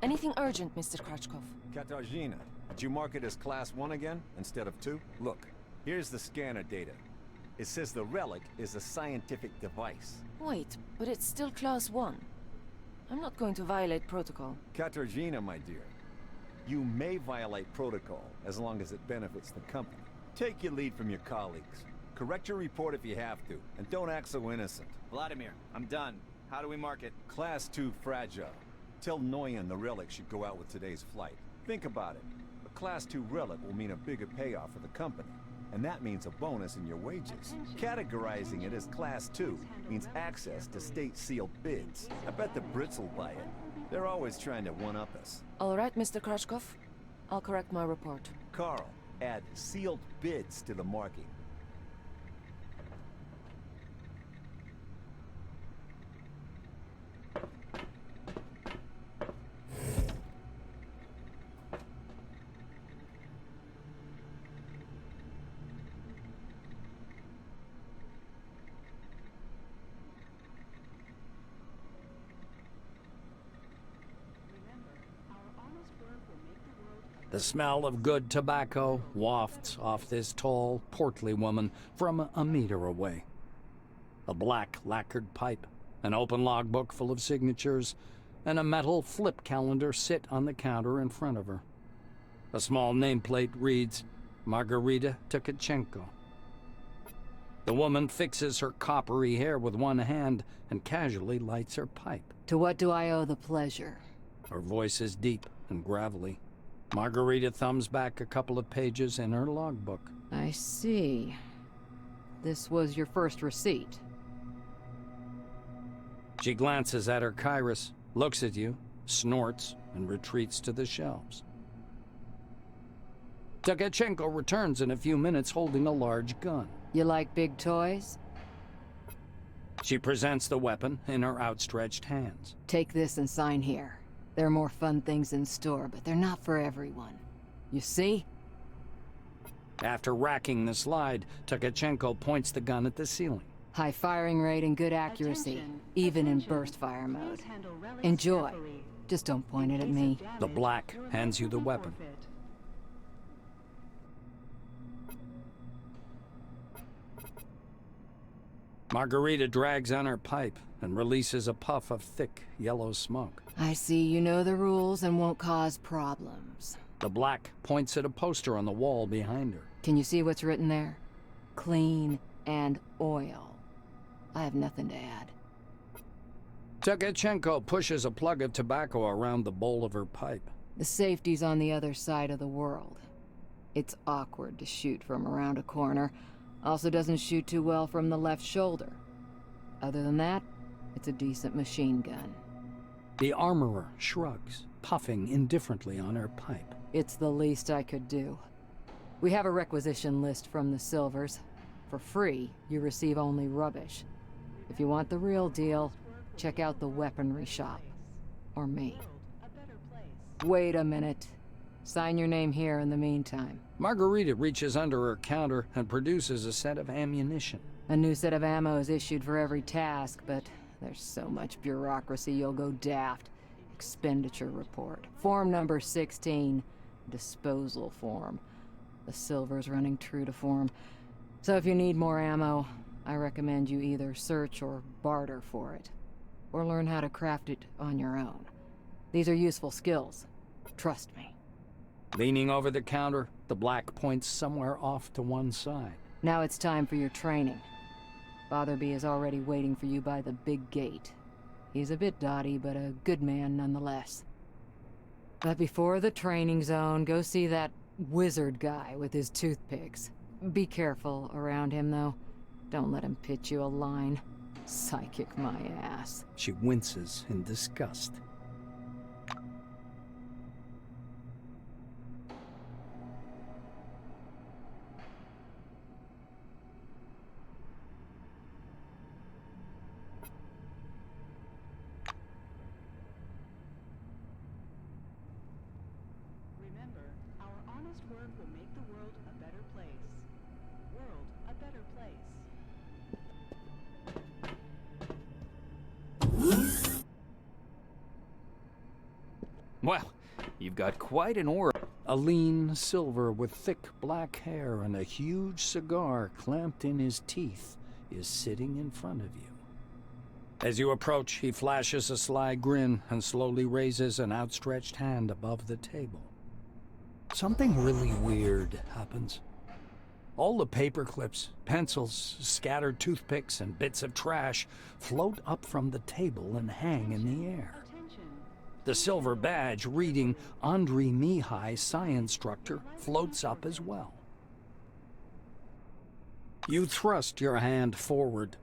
Anything urgent, Mr. Krachkov? Katarzyna, did you mark it as Class 1 again, instead of 2? Look, here's the scanner data. It says the relic is a scientific device. Wait, but it's still Class 1. I'm not going to violate protocol. Katarzyna, my dear, you may violate protocol as long as it benefits the company. Take your lead from your colleagues. Correct your report if you have to, and don't act so innocent. Vladimir, I'm done. How do we mark it? Class 2 fragile. Tell Noyan the relic should go out with today's flight. Think about it. A Class 2 relic will mean a bigger payoff for the company, and that means a bonus in your wages. Categorizing it as Class 2 means access to state-sealed bids. I bet the Brits will buy it. They're always trying to one-up us. All right, Mr. Krachkov. I'll correct my report. Carl, add sealed bids to the marking. The smell of good tobacco wafts off this tall, portly woman from a meter away. A black lacquered pipe, an open logbook full of signatures, and a metal flip calendar sit on the counter in front of her. A small nameplate reads, Margarita Tkachenko. The woman fixes her coppery hair with one hand and casually lights her pipe. To what do I owe the pleasure? Her voice is deep and gravelly. Margarita thumbs back a couple of pages in her logbook. I see. This was your first receipt. She glances at her Kairos, looks at you, snorts, and retreats to the shelves. Tkachenko returns in a few minutes holding a large gun. You like big toys? She presents the weapon in her outstretched hands. Take this and sign here. There are more fun things in store, but they're not for everyone. You see? After racking the slide, Tkachenko points the gun at the ceiling. High firing rate and good accuracy, even in burst fire mode. Enjoy. Just don't point it at me. The black hands you the weapon. Margarita drags on her pipe and releases a puff of thick, yellow smoke. I see you know the rules and won't cause problems. The black points at a poster on the wall behind her. Can you see what's written there? Clean and oil. I have nothing to add. Tkachenko pushes a plug of tobacco around the bowl of her pipe. The safety's on the other side of the world. It's awkward to shoot from around a corner. Also doesn't shoot too well from the left shoulder. Other than that, it's a decent machine gun. The armorer shrugs, puffing indifferently on her pipe. It's the least I could do. We have a requisition list from the Silvers. For free, you receive only rubbish. If you want the real deal, check out the weaponry shop. Or me. Wait a minute. Sign your name here in the meantime. Margarita reaches under her counter and produces a set of ammunition. A new set of ammo is issued for every task, but there's so much bureaucracy you'll go daft. Expenditure report. Form number 16. Disposal form. The Silver's running true to form. So if you need more ammo, I recommend you either search or barter for it. Or learn how to craft it on your own. These are useful skills. Trust me. Leaning over the counter, the black points somewhere off to one side. Now it's time for your training. Fatherby is already waiting for you by the big gate. He's a bit dotty, but a good man nonetheless. But before the training zone, go see that wizard guy with his toothpicks. Be careful around him, though. Don't let him pitch you a line. Psychic my ass. She winces in disgust. Work will make the world a better place. World a better place. Well, you've got quite an aura. A lean silver with thick black hair and a huge cigar clamped in his teeth is sitting in front of you. As you approach, he flashes a sly grin and slowly raises an outstretched hand above the table. Something really weird happens. All the paper clips, pencils, scattered toothpicks, and bits of trash float up from the table and hang in the air. The silver badge reading Andrei Mihai, Sci Instructor, floats up as well. You thrust your hand forward,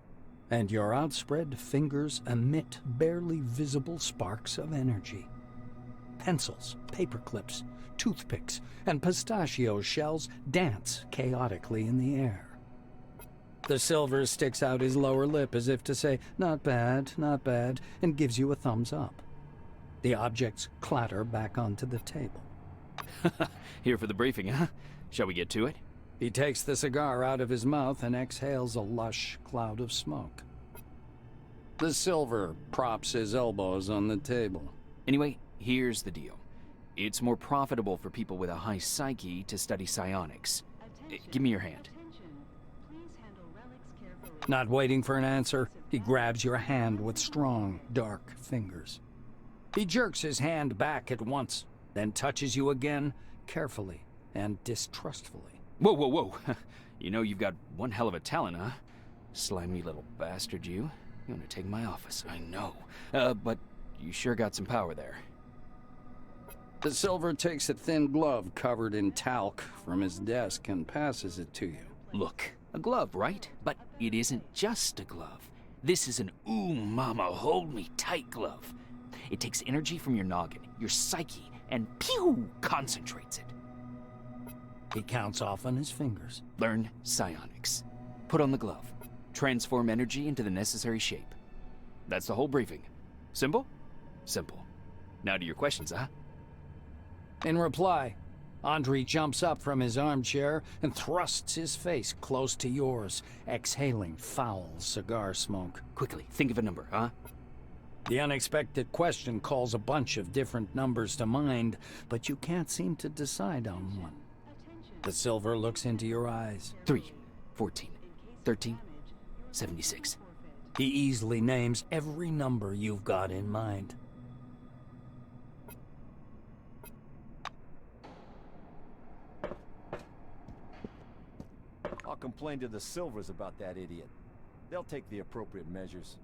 and your outspread fingers emit barely visible sparks of energy. Pencils, paper clips, toothpicks, and pistachio shells dance chaotically in the air. The silver sticks out his lower lip as if to say, not bad, and gives you a thumbs up. The objects clatter back onto the table. Here for the briefing, huh? Shall we get to it? He takes the cigar out of his mouth and exhales a lush cloud of smoke. The silver props his elbows on the table. Anyway, here's the deal. It's more profitable for people with a high psyche to study psionics. Give me your hand. Not waiting for an answer, he grabs your hand with strong, dark fingers. He jerks his hand back at once, then touches you again, carefully and distrustfully. Whoa. You know you've got one hell of a talent, huh? Slimy little bastard, you. You want to take my office, I know. But you sure got some power there. The silver takes a thin glove covered in talc from his desk and passes it to you. Look, a glove, right? But it isn't just a glove. This is an ooh mama hold me tight glove. It takes energy from your noggin, your psyche, and pew, concentrates it. He counts off on his fingers. Learn psionics. Put on the glove. Transform energy into the necessary shape. That's the whole briefing. Simple? Simple. Now to your questions, huh? In reply, Andrei jumps up from his armchair and thrusts his face close to yours, exhaling foul cigar smoke. Quickly, think of a number, huh? The unexpected question calls a bunch of different numbers to mind, but you can't seem to decide on one. The silver looks into your eyes. 3, 14, 13, 76. He easily names every number you've got in mind. I'll complain to the Silvers about that idiot. They'll take the appropriate measures.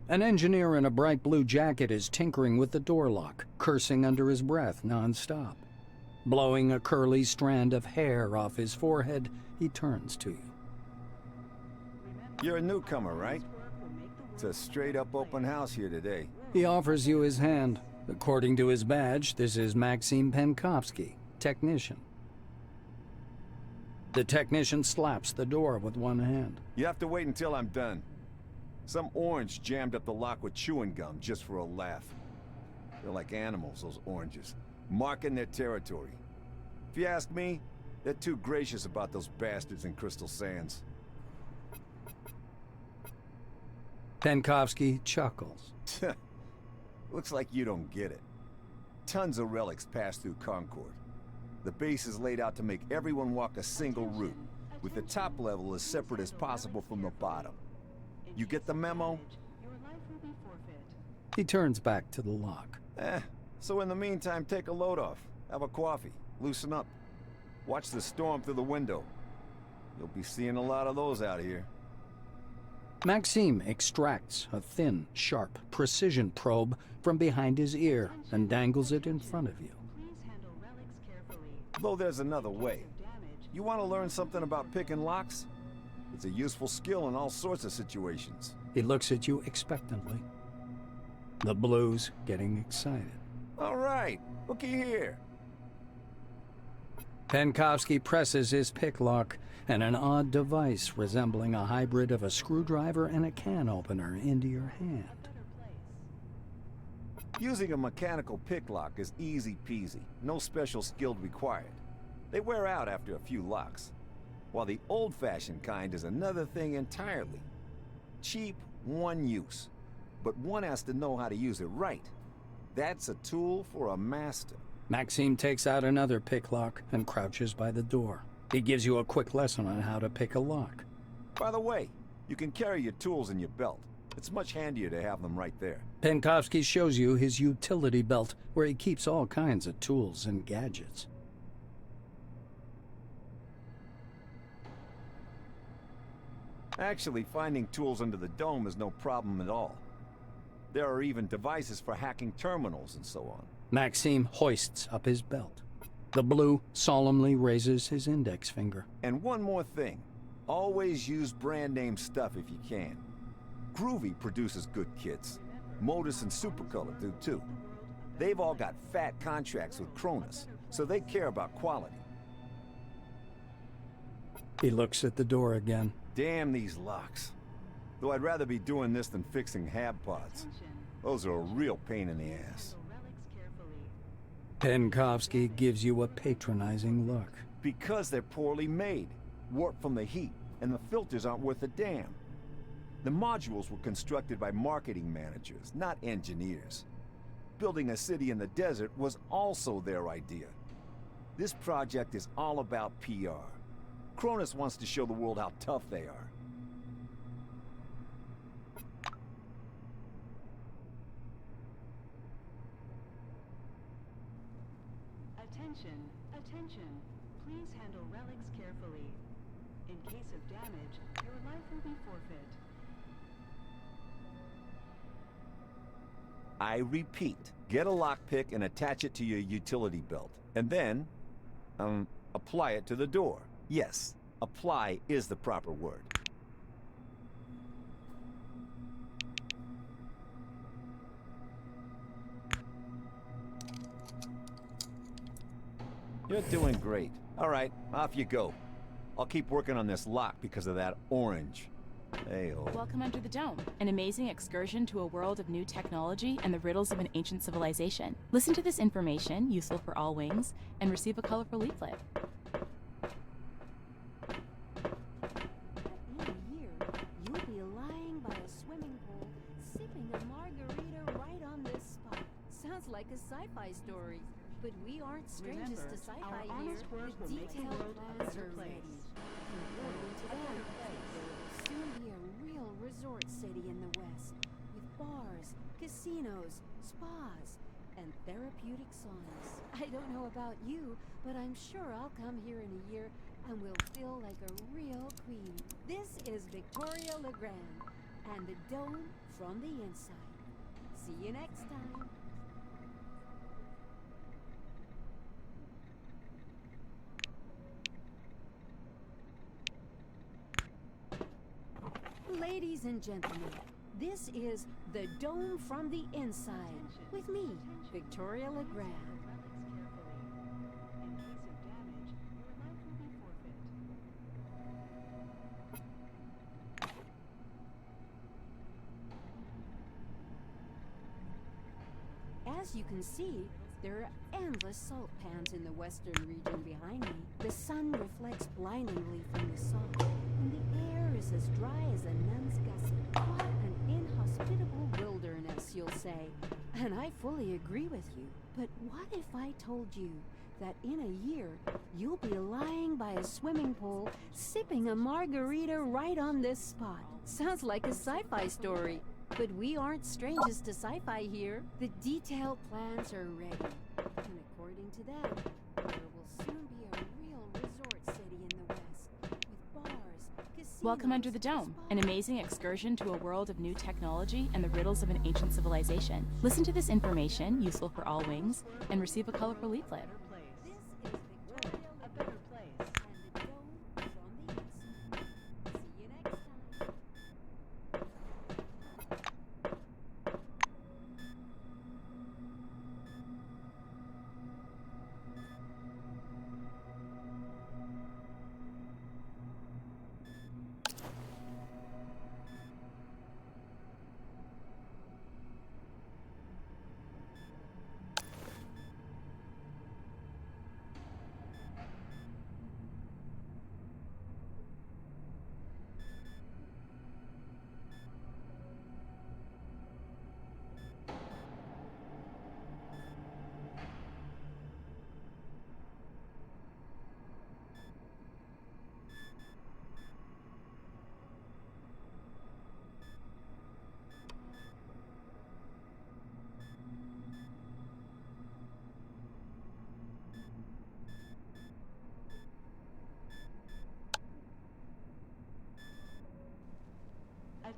An engineer in a bright blue jacket is tinkering with the door lock, cursing under his breath non-stop. Blowing a curly strand of hair off his forehead, he turns to you. You're a newcomer, right? It's a straight-up open house here today. He offers you his hand. According to his badge, this is Maxim Penkovsky, technician. The technician slaps the door with one hand. You have to wait until I'm done. Some orange jammed up the lock with chewing gum just for a laugh. They're like animals, those oranges, marking their territory. If you ask me, they're too gracious about those bastards in Crystal Sands. Penkovsky chuckles. Looks like you don't get it. Tons of relics pass through Concord. The base is laid out to make everyone walk a single route, with the top level as separate as possible from the bottom. You get the memo? He turns back to the lock. So in the meantime, take a load off. Have a coffee. Loosen up. Watch the storm through the window. You'll be seeing a lot of those out here. Maxime extracts a thin, sharp, precision probe from behind his ear and dangles it in front of you. Though there's another way. You want to learn something about picking locks? It's a useful skill in all sorts of situations. He looks at you expectantly. The blue's getting excited. All right, looky here. Penkovsky presses his pick lock, and an odd device resembling a hybrid of a screwdriver and a can opener into your hand. Using a mechanical pick lock is easy peasy. No special skill required. They wear out after a few locks, while the old-fashioned kind is another thing entirely. Cheap, one use, but one has to know how to use it right. That's a tool for a master. Maxime takes out another pick lock and crouches by the door. He gives you a quick lesson on how to pick a lock. By the way, you can carry your tools in your belt. It's much handier to have them right there. Penkovsky shows you his utility belt, where he keeps all kinds of tools and gadgets. Actually, finding tools under the dome is no problem at all. There are even devices for hacking terminals and so on. Maxime hoists up his belt. The blue solemnly raises his index finger. And one more thing. Always use brand name stuff if you can. Groovy produces good kits. Modus and Supercolor do too. They've all got fat contracts with Cronus, so they care about quality. He looks at the door again. Damn these locks. Though I'd rather be doing this than fixing hab pods. Those are a real pain in the ass. Penkovsky gives you a patronizing look. Because they're poorly made, warped from the heat, and the filters aren't worth a damn. The modules were constructed by marketing managers, not engineers. Building a city in the desert was also their idea. This project is all about PR. Cronus wants to show the world how tough they are. Attention, attention. Please handle relics carefully. In case of damage, your life will be forfeit. I repeat, get a lockpick and attach it to your utility belt. And then, apply it to the door. Yes, apply is the proper word. You're doing great. All right, off you go. I'll keep working on this lock because of that orange. Hey-oh. Welcome Under the Dome, an amazing excursion to a world of new technology and the riddles of an ancient civilization. Listen to this information, useful for all wings, and receive a colorful leaflet. In a year, you'll be lying by a swimming pool, sipping a margarita right on this spot. Sounds like a sci-fi story. But we aren't strangers Remember, to sci-fi our here. honest work The will make the detailed world a plans better are ready. place. According to them, there will soon be a real resort city in the West, with bars, casinos, spas, and therapeutic saunas. I don't know about you, but I'm sure I'll come here in a year and will feel like a real queen. This is Victoria LeGrand, and the dome from the inside. See you next time. Ladies and gentlemen, this is The Dome from the Inside, with me, Victoria LeGrand. As you can see, there are endless salt pans in the western region behind me. The sun reflects blindingly from the salt, and the air is as dry as a nun's gusset. What an inhospitable wilderness, you'll say. And I fully agree with you. But what if I told you that in a year, you'll be lying by a swimming pool, sipping a margarita right on this spot? Sounds like a sci-fi story. But we aren't strangers to sci-fi here. The detailed plans are ready. And according to them, there will soon be a real resort city in the West, with bars, casinos, Welcome Under the Dome, an amazing excursion to a world of new technology and the riddles of an ancient civilization. Listen to this information, useful for all wings, and receive a colorful leaflet. This is Victoria A better place. and the dome from the inside. See you next time.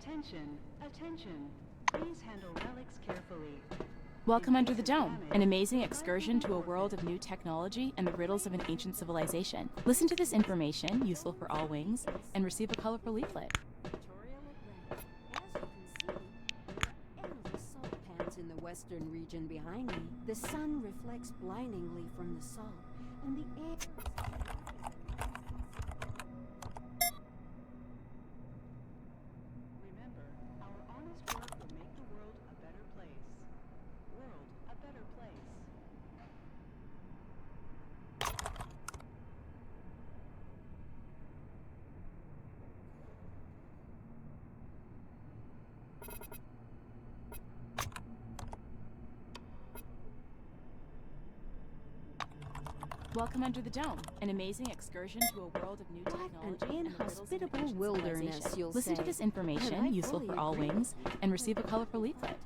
Attention, attention. Please handle relics carefully. Welcome Under the Dome, an amazing excursion to a world of new technology and the riddles of an ancient civilization. Listen to this information, useful for all wings, and receive a colorful leaflet. Tutorial at random. As you can see, there are endless salt pans in the western region behind me. The sun reflects blindingly from the salt, and the air is... Remember, our honest work will make the world a better place. World a better place. Welcome Under the Dome, an amazing excursion to a world of new technology An and the riddles of an inhospitable ancient wilderness, civilization. you'll Listen say. to this information, And I useful fully for all agree. wings, and receive a colorful leaflet.